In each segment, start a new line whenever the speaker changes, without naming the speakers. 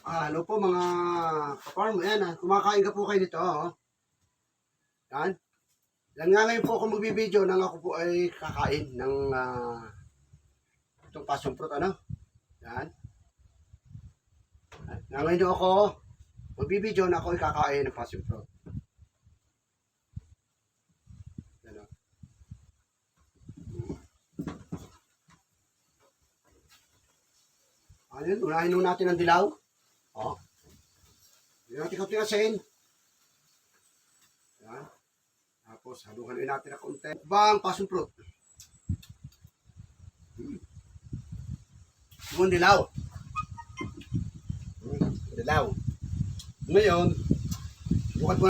Hello po mga ka-farm. Ayan, kumakain ka po kayo dito. Yan. Yan nga ngayon po ako magbibideo nang ako po ay kakain ng itong passion fruit. Yan. Yan ngayon ako magbibideo na ako ay kakain ng passion fruit. Yan. Ayun, unahin nun natin ang dilaw. Yan natin katingasin. Yan. Tapos, haluhan natin na konti. Bang passion fruit. Yung dilaw. Dilaw. Ngayon, bukat mo.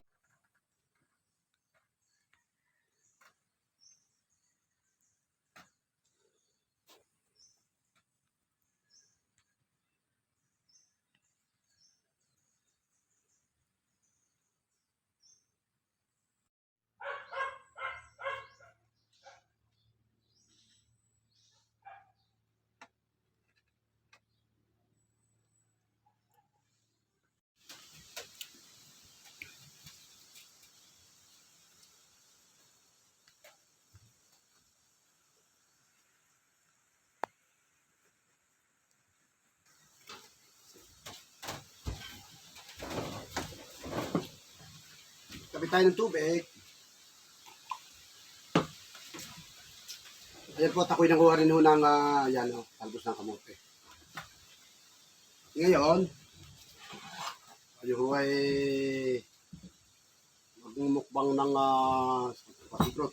Tabi tayo ng tubig. Ayan po, ako'y nakuha rin ho ng talbos ng kamote. Ngayon, ayun ho ay magmumukbang ng passion fruit.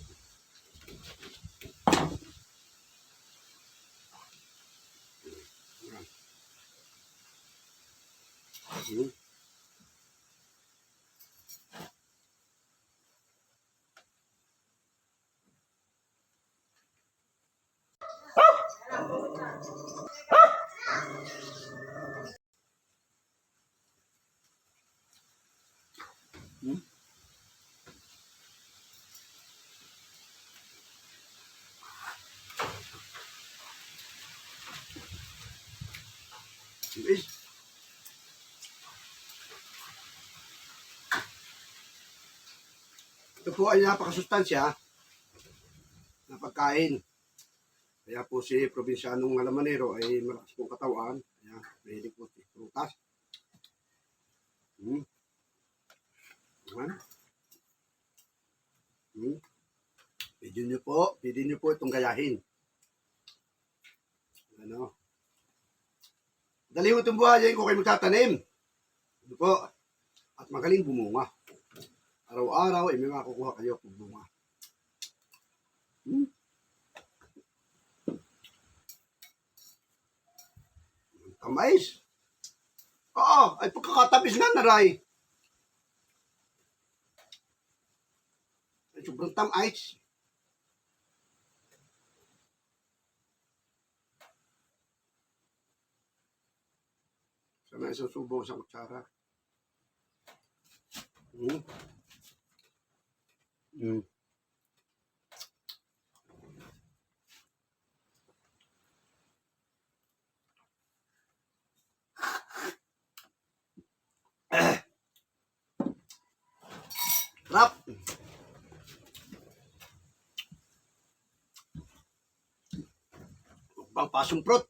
Ito po ay napakasustansya na pagkain. Kaya po si Probinsyanong Malamanero ay malakas pong katawan. Kaya mahilig po si prutas. Pwede nyo po itong gayahin. Dali mo itong buhayin kung kayo magtatanim. Ito po. At magaling bumunga. Araw-araw ay may makukuha kayo kung bunga. Tamais. Oo, ay pagkakatabis nga naray. Ay sobrang tamais. Sana isusubong sa kutsara. Rap. Bang passion fruit.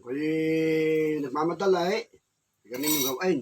Kaya nagmamadala ganun yung gawain.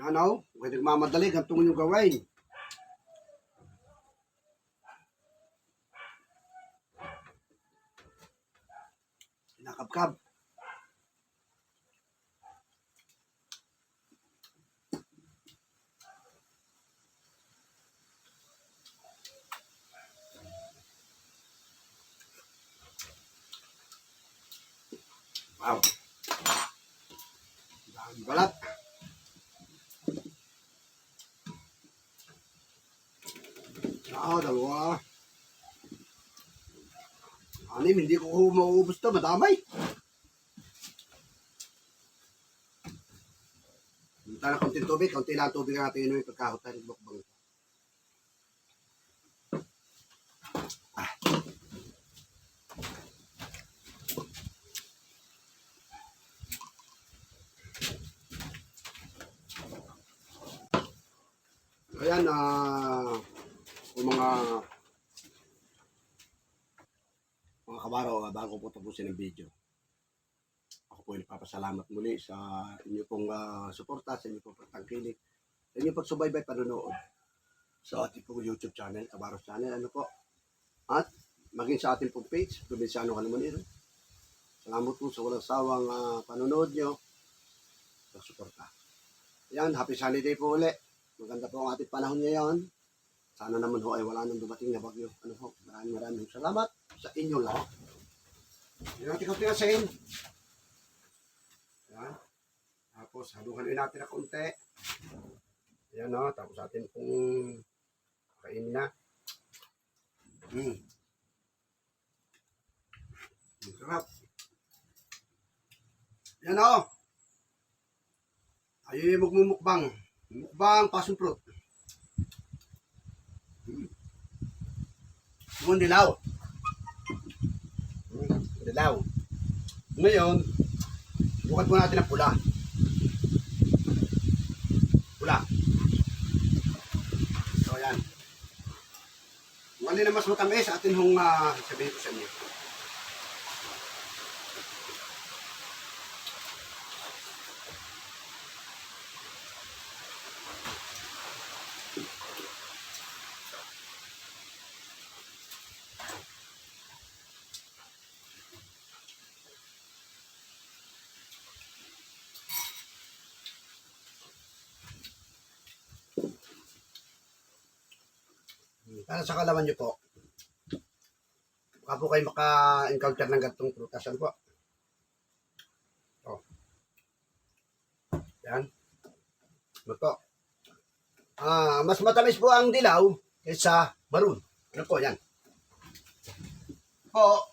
Yan o, kung nagmamadali, ganito yung gawain. kakabkab. Wow. Dami balat. Dalawa. Anim, hindi ko mauubos to, madamay. Punta na konting tubig, konti lang tubig natin inumin pagkahutan ng bukbang. Ayan, kung mga kabaro, bago po tapusin ang video, ako po ay nagpapasalamat muli sa inyo pong suporta, sa inyo pong pagtangkilik, sa inyo pagsubaybay panonood sa ating pong YouTube channel, Kabaros Channel, ano po, at maging sa ating pong page, Probinsyano Kalamanero. Salamat po sa walang sawang panonood nyo, sa suporta. Ayan, happy holiday po ulit. Maganda po ang ating panahon ngayon. Sana naman ho ay wala nang dumating na bagyo. Ano ho, maraming salamat sa inyo lahat. Yan natin kapiyasin. Yan. Tapos haluhaluin natin na konti. Yan o, tapos atin pong kainin na. Sarap. Yan o. Ayun yung magmumukbang. Mukbang passion fruit. Yung dilaw. Dilaw. Ngayon, bukat po natin ang pula. Pula. So, yan. Kung alin na mas matamis, atin hong sabihin ko sa inyo. Para sa kalaman nyo po, baka po kayo maka-encounter ng gatong prutasan po. Oh. Yan. Ano po? Mas matamis po ang dilaw kaysa maroon. Ano po, yan. Po,